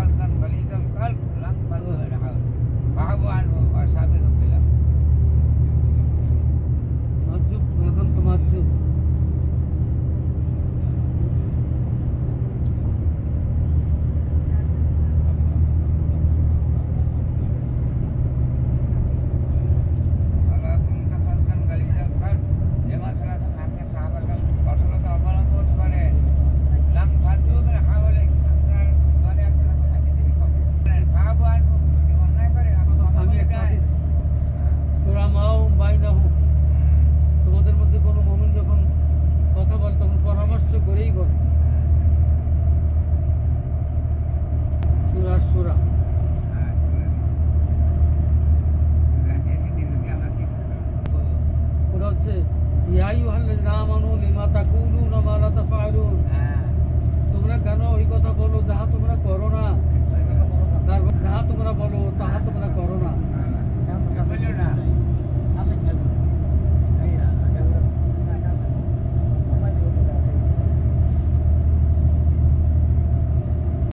فظا غليظ القلب لانفضوا من حولك فاعف عنه وشاورهم بالامر মাহজুব এখন তো মাহজুব তোমাদের মধ্যে কোনো মুমিন যখন কথা বলে তখন পরামর্শ করেই বলে সূরা